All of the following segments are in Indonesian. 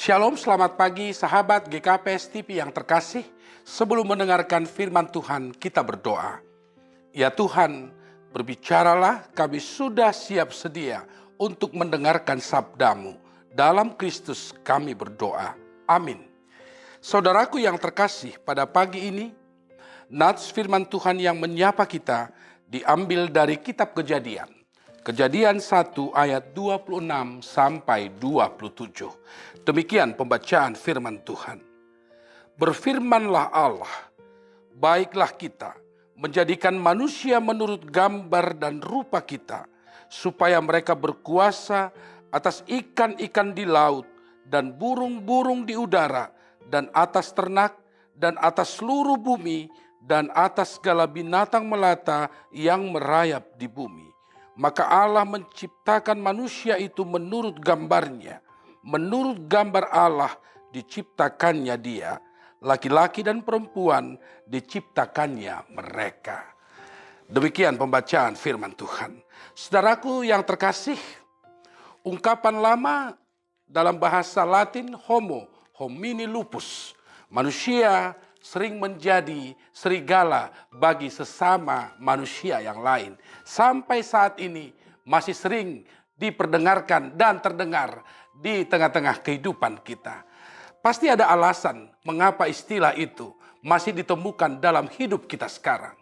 Shalom, selamat pagi sahabat GKPS TV yang terkasih. Sebelum mendengarkan firman Tuhan, kita berdoa. Ya Tuhan, berbicaralah, kami sudah siap sedia untuk mendengarkan sabda-Mu. Dalam Kristus kami berdoa. Amin. Saudaraku yang terkasih, pada pagi ini, nats firman Tuhan yang menyapa kita diambil dari kitab Kejadian. Kejadian 1 ayat 26 sampai 27. Demikian pembacaan firman Tuhan. Berfirmanlah Allah, baiklah kita menjadikan manusia menurut gambar dan rupa kita, supaya mereka berkuasa atas ikan-ikan di laut dan burung-burung di udara dan atas ternak dan atas seluruh bumi dan atas segala binatang melata yang merayap di bumi. Maka Allah menciptakan manusia itu menurut gambarnya. Menurut gambar Allah diciptakannya dia. Laki-laki dan perempuan diciptakannya mereka. Demikian pembacaan firman Tuhan. Saudaraku yang terkasih, ungkapan lama dalam bahasa Latin homo homini lupus. Manusia sering menjadi serigala bagi sesama manusia yang lain. Sampai saat ini masih sering diperdengarkan dan terdengar di tengah-tengah kehidupan kita. Pasti ada alasan mengapa istilah itu masih ditemukan dalam hidup kita sekarang.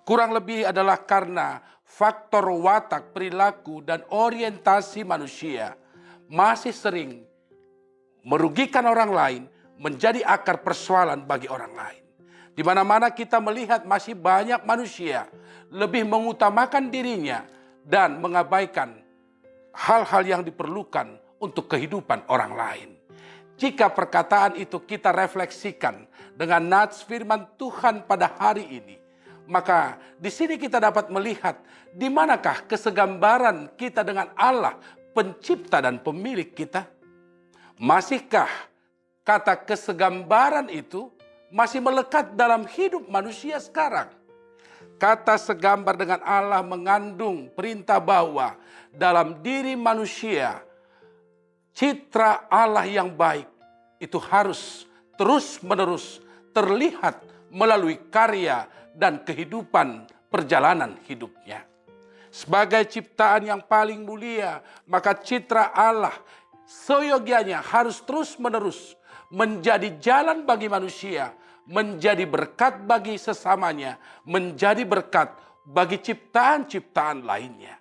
Kurang lebih adalah karena faktor watak, perilaku, dan orientasi manusia masih sering merugikan orang lain, menjadi akar persoalan bagi orang lain. Di mana-mana kita melihat masih banyak manusia lebih mengutamakan dirinya dan mengabaikan hal-hal yang diperlukan untuk kehidupan orang lain. Jika perkataan itu kita refleksikan dengan nats firman Tuhan pada hari ini, maka di sini kita dapat melihat di manakah kesegambaran kita dengan Allah, pencipta dan pemilik kita. Masihkah kata kesegambaran itu masih melekat dalam hidup manusia sekarang? Kata segambar dengan Allah mengandung perintah bahwa dalam diri manusia, citra Allah yang baik itu harus terus-menerus terlihat melalui karya dan kehidupan perjalanan hidupnya. Sebagai ciptaan yang paling mulia, maka citra Allah seyogianya harus terus-menerus menjadi jalan bagi manusia, menjadi berkat bagi sesamanya, menjadi berkat bagi ciptaan-ciptaan lainnya.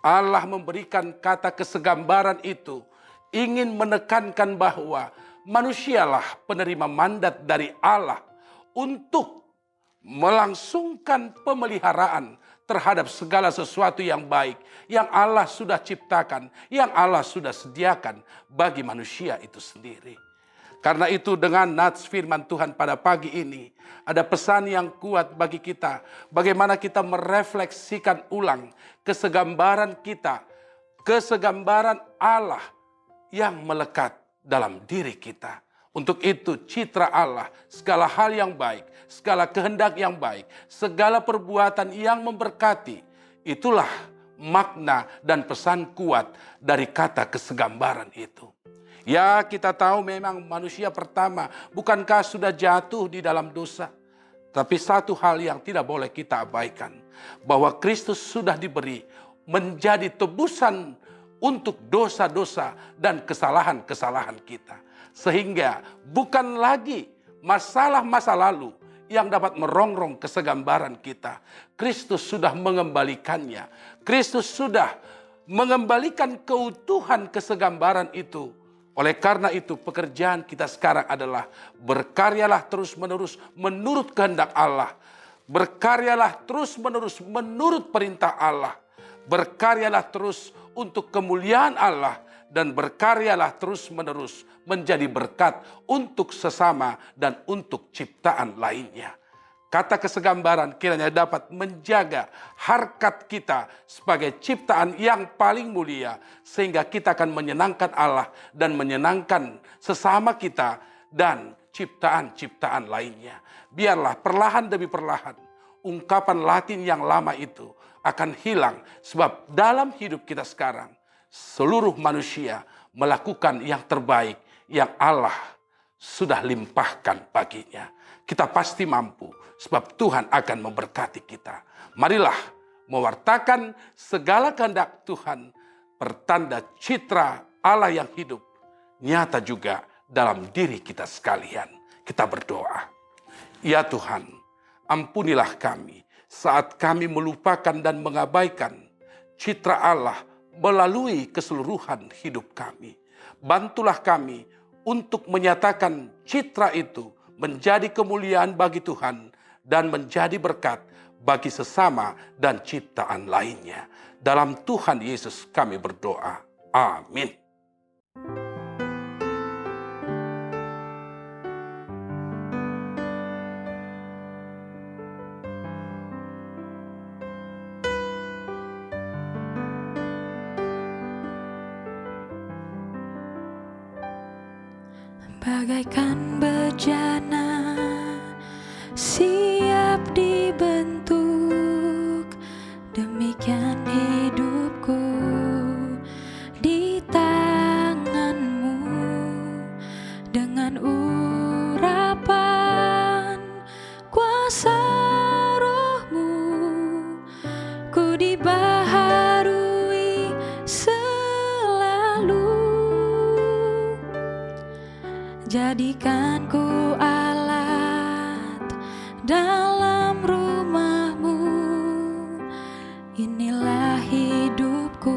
Allah memberikan kata kesegambaran itu, ingin menekankan bahwa manusialah penerima mandat dari Allah untuk melangsungkan pemeliharaan terhadap segala sesuatu yang baik, yang Allah sudah ciptakan, yang Allah sudah sediakan bagi manusia itu sendiri. Karena itu dengan nats firman Tuhan pada pagi ini, ada pesan yang kuat bagi kita. Bagaimana kita merefleksikan ulang kesegambaran kita, kesegambaran Allah yang melekat dalam diri kita. Untuk itu citra Allah, segala hal yang baik, segala kehendak yang baik, segala perbuatan yang memberkati, itulah makna dan pesan kuat dari kata kesegambaran itu. Ya, kita tahu memang manusia pertama bukankah sudah jatuh di dalam dosa. Tapi satu hal yang tidak boleh kita abaikan, bahwa Kristus sudah diberi menjadi tebusan untuk dosa-dosa dan kesalahan-kesalahan kita. Sehingga bukan lagi masalah masa lalu yang dapat merongrong kesegambaran kita. Kristus sudah mengembalikannya. Kristus sudah mengembalikan keutuhan kesegambaran itu. Oleh karena itu pekerjaan kita sekarang adalah berkaryalah terus-menerus menurut kehendak Allah. Berkaryalah terus-menerus menurut perintah Allah. Berkaryalah terus untuk kemuliaan Allah. Dan berkaryalah terus-menerus menjadi berkat untuk sesama dan untuk ciptaan lainnya. Kata kesegambaran kiranya dapat menjaga harkat kita sebagai ciptaan yang paling mulia, sehingga kita akan menyenangkan Allah dan menyenangkan sesama kita dan ciptaan-ciptaan lainnya. Biarlah perlahan demi perlahan ungkapan Latin yang lama itu akan hilang, sebab dalam hidup kita sekarang seluruh manusia melakukan yang terbaik, yang Allah sudah limpahkan baginya. Kita pasti mampu sebab Tuhan akan memberkati kita. Marilah mewartakan segala kehendak Tuhan, pertanda citra Allah yang hidup, nyata juga dalam diri kita sekalian. Kita berdoa. Ya Tuhan, ampunilah kami saat kami melupakan dan mengabaikan citra Allah melalui keseluruhan hidup kami. Bantulah kami untuk menyatakan citra itu menjadi kemuliaan bagi Tuhan dan menjadi berkat bagi sesama dan ciptaan lainnya. Dalam Tuhan Yesus kami berdoa. Amin. Bagaikan bejana siap dibentuk, demikian hidupku di tangan-Mu. Dengan urapan kuasa Roh-Mu, ku dibaharui selalu. Jadikan ku alat dalam rumah-Mu. Inilah hidupku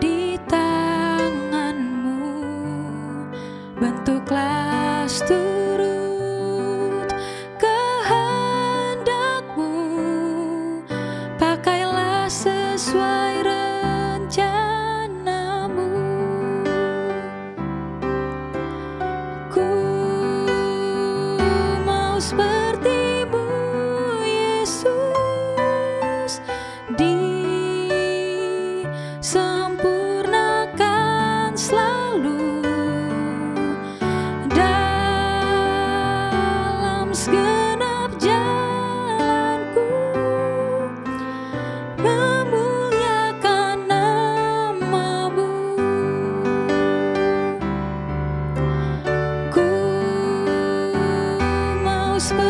di tangan-Mu. Bentuklah seturut kehendak-Mu. Pakailah sesuai rencana-Mu. Ku mau seperti-Mu, Yesus, disempurnakan selalu dalam segenap jalanku, memuliakan nama-Mu. Ku mau seperti